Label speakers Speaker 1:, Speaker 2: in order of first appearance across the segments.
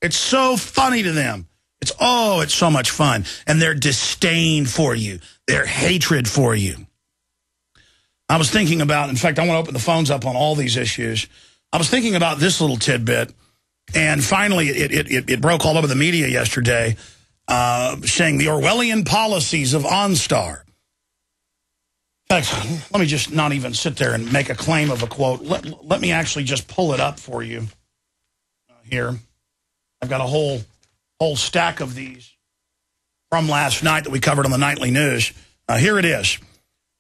Speaker 1: It's so funny to them. It's so much fun. And their disdain for you, their hatred for you. I was thinking about, in fact, I want to open the phones up on all these issues. I was thinking about this little tidbit, and finally it broke all over the media yesterday, saying the Orwellian policies of OnStar. In fact, let me just not even sit there and make a claim of a quote. Let me actually just pull it up for you here. I've got a whole stack of these from last night that we covered on the nightly news. Here it is.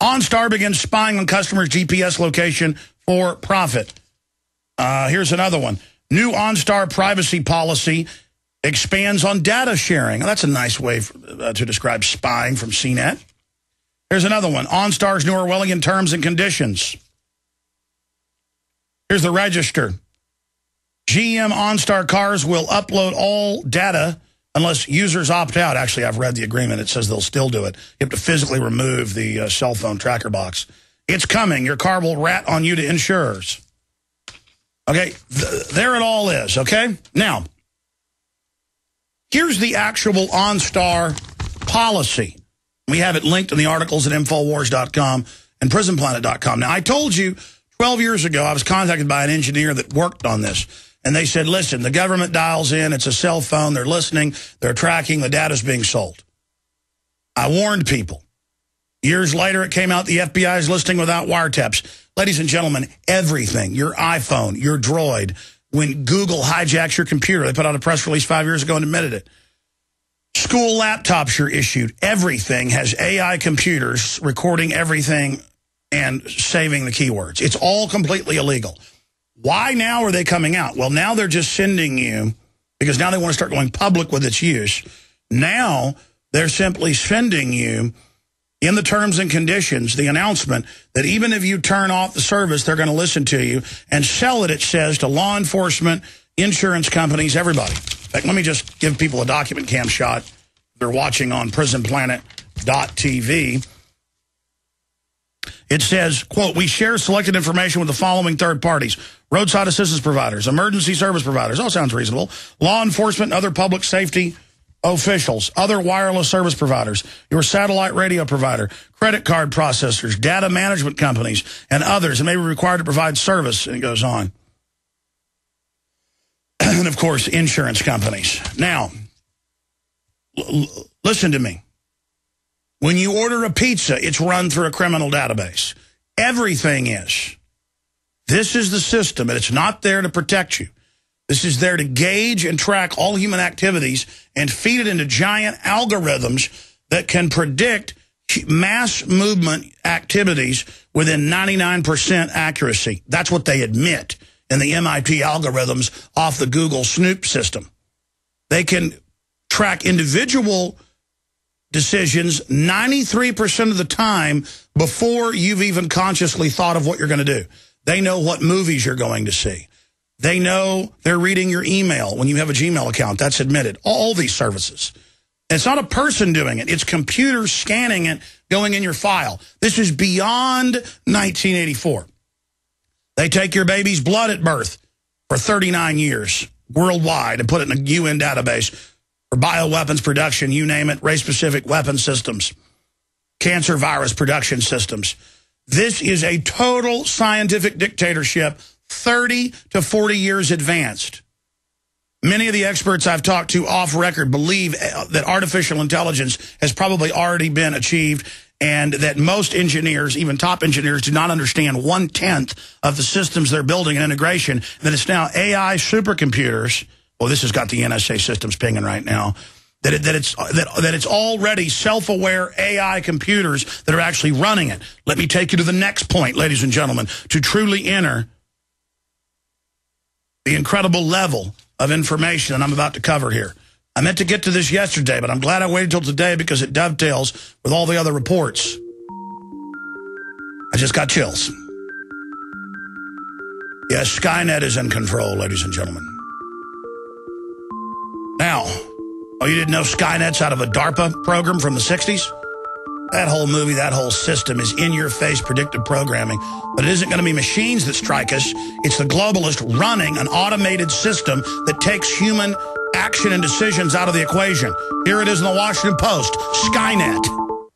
Speaker 1: OnStar begins spying on customers' GPS location for profit. Here's another one. New OnStar privacy policy expands on data sharing. That's a nice way to describe spying from CNET. Here's another one. OnStar's new Orwellian terms and conditions. Here's the register. GM OnStar cars will upload all data unless users opt out. Actually, I've read the agreement. It says they'll still do it. You have to physically remove the cell phone tracker box. It's coming. Your car will rat on you to insurers. Okay, there it all is, okay? Now, here's the actual OnStar policy. We have it linked in the articles at Infowars.com and PrisonPlanet.com. Now, I told you 12 years ago I was contacted by an engineer that worked on this. And they said, listen, the government dials in. It's a cell phone. They're listening. They're tracking. The data's being sold. I warned people. Years later, it came out the FBI is listening without wiretaps. Ladies and gentlemen, everything, your iPhone, your Droid, when Google hijacks your computer, they put out a press release 5 years ago and admitted it. School laptops are issued. Everything has AI computers recording everything and saving the keywords. It's all completely illegal. Why now are they coming out? Well, now they're just sending you, because now they want to start going public with its use. Now they're simply sending you, in the terms and conditions, the announcement that even if you turn off the service, they're going to listen to you and sell it says, to law enforcement, insurance companies, everybody. In fact, let me just give people a document cam shot. They're watching on prisonplanet.tv. It says, quote, we share selected information with the following third parties: roadside assistance providers, emergency service providers, all sounds reasonable, law enforcement, other public safety officials, other wireless service providers, your satellite radio provider, credit card processors, data management companies, and others, and may be required to provide service, and it goes on. And, of course, insurance companies. Now, listen to me. When you order a pizza, it's run through a criminal database. Everything is. This is the system, and it's not there to protect you. This is there to gauge and track all human activities and feed it into giant algorithms that can predict mass movement activities within 99% accuracy. That's what they admit in the MIT algorithms off the Google Snoop system. They can track individual decisions 93% of the time before you've even consciously thought of what you're going to do. They know what movies you're going to see. They know they're reading your email when you have a Gmail account. That's admitted. All these services. And it's not a person doing it. It's computers scanning it, going in your file. This is beyond 1984. They take your baby's blood at birth for 39 years worldwide and put it in a UN database for bioweapons production, you name it, race-specific weapon systems, cancer virus production systems. This is a total scientific dictatorship, 30 to 40 years advanced. Many of the experts I've talked to off record believe that artificial intelligence has probably already been achieved, and that most engineers, even top engineers, do not understand 1/10 of the systems they're building and integration, and that it's now AI supercomputers. Well, this has got the NSA systems pinging right now. That it's already self-aware AI computers that are actually running it. Let me take you to the next point, ladies and gentlemen, to truly enter the incredible level of information that I'm about to cover here. I meant to get to this yesterday, but I'm glad I waited till today because it dovetails with all the other reports. I just got chills. Yes, Skynet is in control, ladies and gentlemen. Now, oh, you didn't know Skynet's out of a DARPA program from the 60s? That whole movie, that whole system is in-your-face predictive programming. But it isn't going to be machines that strike us. It's the globalist running an automated system that takes human action and decisions out of the equation. Here it is in the Washington Post, Skynet.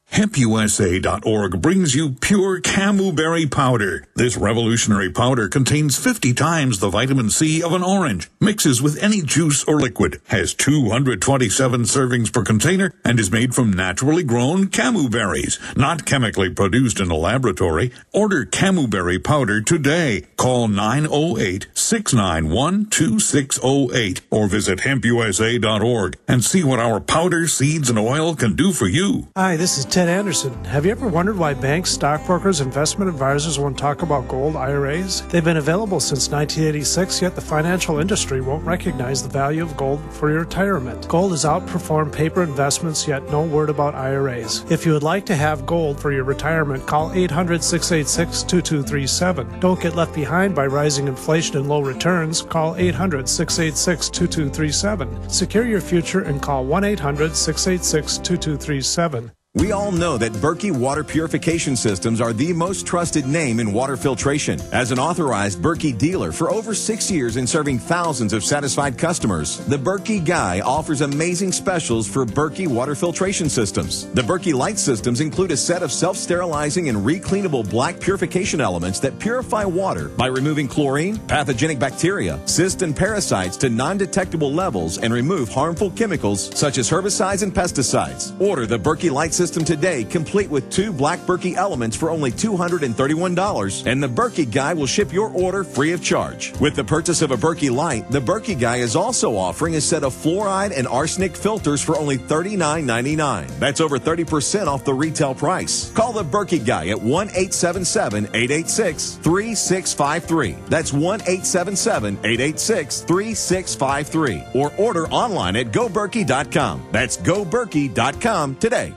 Speaker 2: HempUSA.org brings you pure camuberry powder. This revolutionary powder contains 50 times the vitamin C of an orange, mixes with any juice or liquid, has 227 servings per container, and is made from naturally grown camu berries, not chemically produced in a laboratory. Order camuberry powder today. Call 908-691-2608 or visit HempUSA.org and see what our powder, seeds, and oil can do for you.
Speaker 3: Hi, this is Ted Anderson. Have you ever wondered why banks, stockbrokers, investment advisors won't talk about gold IRAs? They've been available since 1986, yet the financial industry won't recognize the value of gold for your retirement. Gold has outperformed paper investments, yet no word about IRAs. If you would like to have gold for your retirement, call 800-686-2237. Don't get left behind by rising inflation and low returns. Call 800-686-2237. Secure your future and call 1-800-686-2237.
Speaker 4: We all know that Berkey water purification systems are the most trusted name in water filtration. As an authorized Berkey dealer for over 6 years and serving thousands of satisfied customers, the Berkey Guy offers amazing specials for Berkey water filtration systems. The Berkey Light systems include a set of self-sterilizing and recleanable black purification elements that purify water by removing chlorine, pathogenic bacteria, cysts, and parasites to non-detectable levels and remove harmful chemicals such as herbicides and pesticides. Order the Berkey Light system today, complete with 2 black Berkey elements for only $231, and the Berkey Guy will ship your order free of charge. With the purchase of a Berkey Light, the Berkey Guy is also offering a set of fluoride and arsenic filters for only $39.99. That's over 30% off the retail price. Call the Berkey Guy at 1-877-886-3653. That's 1-877-886-3653. Or order online at goberkey.com. That's goberkey.com today.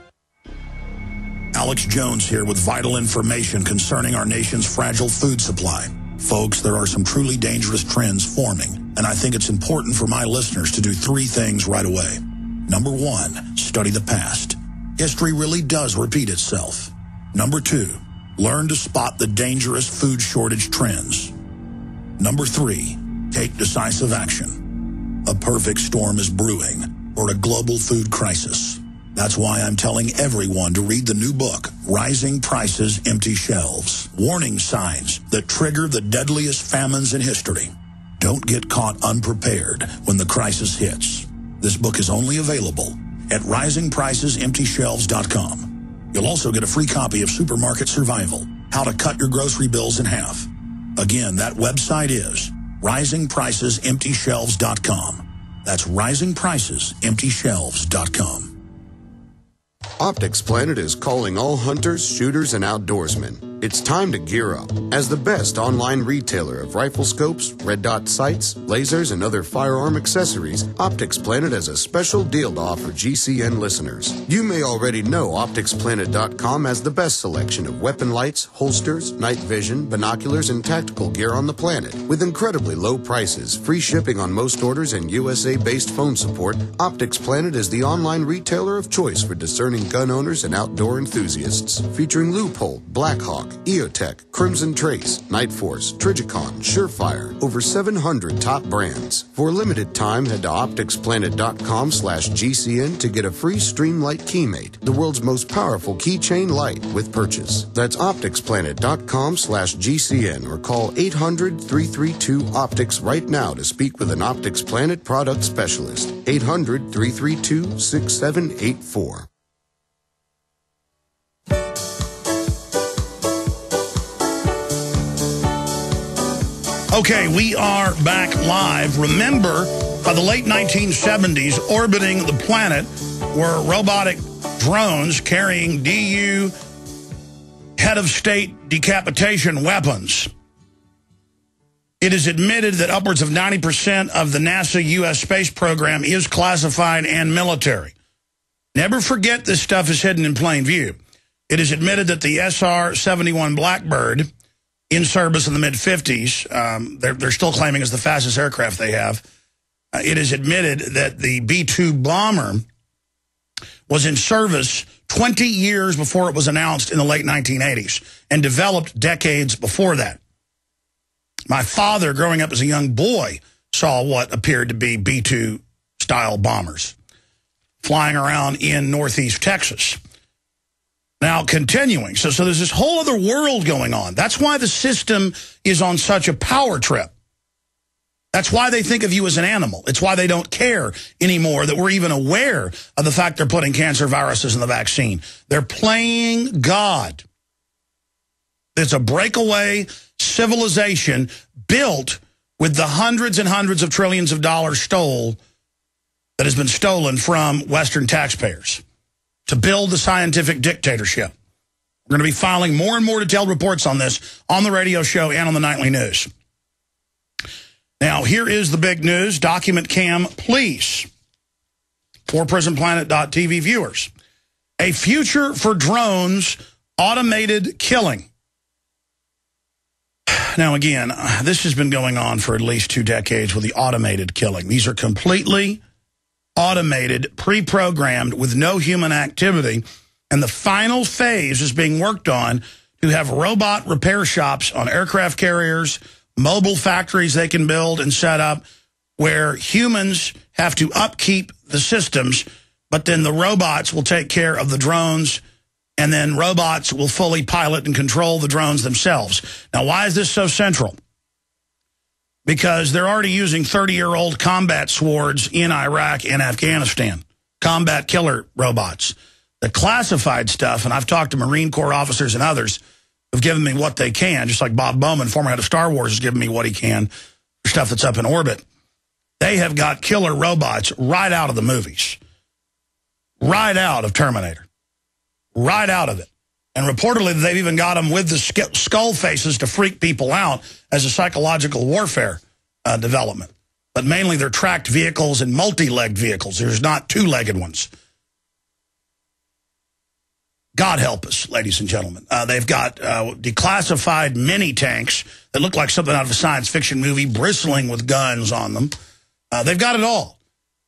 Speaker 1: Alex Jones here with vital information concerning our nation's fragile food supply. Folks, there are some truly dangerous trends forming, and I think it's important for my listeners to do 3 things right away. Number 1, study the past. History really does repeat itself. Number 2, learn to spot the dangerous food shortage trends. Number 3, take decisive action. A perfect storm is brewing for a global food crisis. That's why I'm telling everyone to read the new book, Rising Prices, Empty Shelves. Warning signs that trigger the deadliest famines in history. Don't get caught unprepared when the crisis hits. This book is only available at risingpricesemptyshelves.com. You'll also get a free copy of Supermarket Survival, How to Cut Your Grocery Bills in Half. Again, that website is risingpricesemptyshelves.com. That's risingpricesemptyshelves.com.
Speaker 5: Optics Planet is calling all hunters, shooters, and outdoorsmen. It's time to gear up. As the best online retailer of rifle scopes, red dot sights, lasers, and other firearm accessories, Optics Planet has a special deal to offer GCN listeners. You may already know OpticsPlanet.com has the best selection of weapon lights, holsters, night vision, binoculars, and tactical gear on the planet. With incredibly low prices, free shipping on most orders, and USA-based phone support, Optics Planet is the online retailer of choice for discerning gun owners and outdoor enthusiasts. Featuring Loophole, Blackhawk, EOTech, Crimson Trace, Night Force, Trijicon, Surefire, over 700 top brands. For a limited time, head to opticsplanet.com/GCN to get a free Streamlight Keymate, the world's most powerful keychain light with purchase. That's opticsplanet.com/GCN or call 800-332-OPTICS right now to speak with an Optics Planet product specialist. 800-332-6784.
Speaker 1: Okay, we are back live. Remember, by the late 1970s, orbiting the planet were robotic drones carrying DU head of state decapitation weapons. It is admitted that upwards of 90% of the NASA U.S. space program is classified and military. Never forget this stuff is hidden in plain view. It is admitted that the SR-71 Blackbird, in service in the mid-50s, they're still claiming it's the fastest aircraft they have. It is admitted that the B-2 bomber was in service 20 years before it was announced in the late 1980s and developed decades before that. My father, growing up as a young boy, saw what appeared to be B-2-style bombers flying around in northeast Texas. Now, continuing, so there's this whole other world going on. That's why the system is on such a power trip. That's why they think of you as an animal. It's why they don't care anymore that we're even aware of the fact they're putting cancer viruses in the vaccine. They're playing God. It's a breakaway civilization built with the hundreds and hundreds of trillions of dollars that has been stolen from Western taxpayers to build the scientific dictatorship. We're going to be filing more and more detailed reports on this on the radio show and on the nightly news. Now, here is the big news. Document cam, please. For PrisonPlanet.tv viewers. A future for drones, automated killing. Now, again, this has been going on for at least 2 decades with the automated killing. These are completely automated, pre-programmed, with no human activity. And the final phase is being worked on to have robot repair shops on aircraft carriers, mobile factories they can build and set up where humans have to upkeep the systems, but then the robots will take care of the drones, and then robots will fully pilot and control the drones themselves. Now, why is this so central? Because they're already using 30-year-old combat swords in Iraq and Afghanistan, combat killer robots. The classified stuff, and I've talked to Marine Corps officers and others who've given me what they can, just like Bob Bowman, former head of Star Wars, has given me what he can for stuff that's up in orbit. They have got killer robots right out of the movies, right out of Terminator, right out of it. And reportedly, they've even got them with the skull faces to freak people out as a psychological warfare development. But mainly they're tracked vehicles and multi-legged vehicles. There's not 2-legged ones. God help us, ladies and gentlemen. They've got declassified mini-tanks that look like something out of a science fiction movie, bristling with guns on them. They've got it all.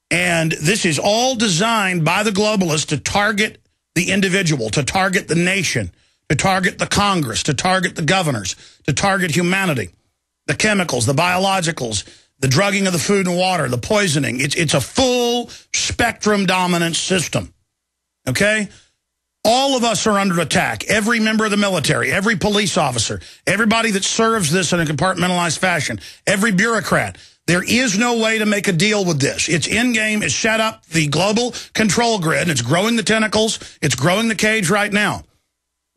Speaker 1: And this is all designed by the globalists to target the individual, to target the nation, to target the Congress, to target the governors, to target humanity, the chemicals, the biologicals, the drugging of the food and water, the poisoning. It's a full spectrum dominant system, okay? All of us are under attack. Every member of the military, every police officer, everybody that serves this in a compartmentalized fashion, every bureaucrat. There is no way to make a deal with this. It's in-game. It's set up the global control grid. It's growing the tentacles. It's growing the cage right now.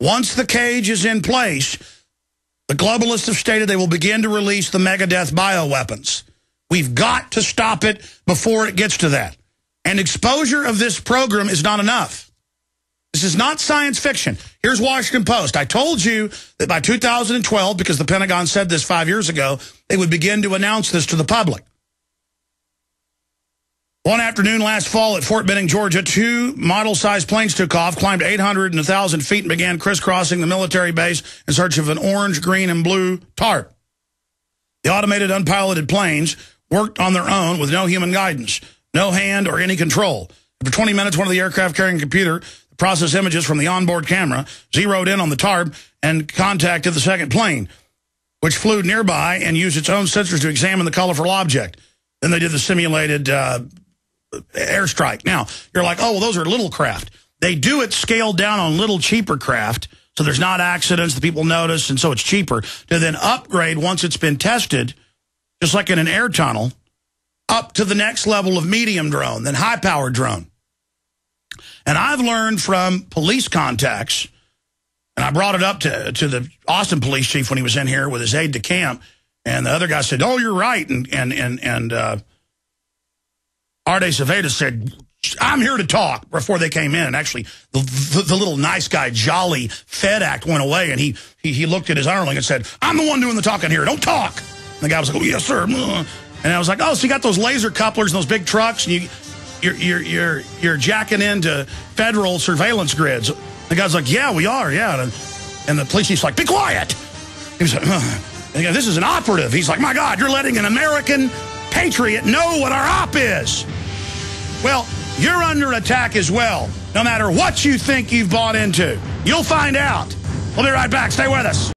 Speaker 1: Once the cage is in place, the globalists have stated they will begin to release the megadeath bioweapons. We've got to stop it before it gets to that. And exposure of this program is not enough. This is not science fiction. Here's Washington Post. I told you that by 2012, because the Pentagon said this 5 years ago, they would begin to announce this to the public. One afternoon last fall at Fort Benning, Georgia, 2 model-sized planes took off, climbed 800 and 1,000 feet, and began crisscrossing the military base in search of an orange, green, and blue tarp. The automated, unpiloted planes worked on their own with no human guidance, no hand or any control. For 20 minutes, one of the aircraft carrying a computer processed images from the onboard camera, zeroed in on the tarp, and contacted the second plane, which flew nearby and used its own sensors to examine the colorful object. Then they did the simulated airstrike. Now, you're like, oh, well, those are little craft. They do it scaled down on little cheaper craft, so there's not accidents that people notice, and so it's cheaper to then upgrade once it's been tested, just like in an air tunnel, up to the next level of medium drone, then high-powered drone. And I've learned from police contacts, and I brought it up to the Austin police chief when he was in here with his aide-de-camp, and the other guy said, oh, you're right, and Arde Saveda said, I'm here to talk, before they came in. And actually, the little nice guy, jolly Fed act went away, and he looked at his underling and said, I'm the one doing the talking here, don't talk. And the guy was like, oh, yes, sir. And I was like, oh, so you got those laser couplers and those big trucks, and you're jacking into federal surveillance grids. The guy's like, yeah, we are, yeah. And the police chief's like, be quiet. He was like, and he goes, this is an operative. He's like, my God, you're letting an American patriot know what our op is. Well, you're under attack as well. no matter what you think you've bought into. You'll find out. We'll be right back. Stay with us.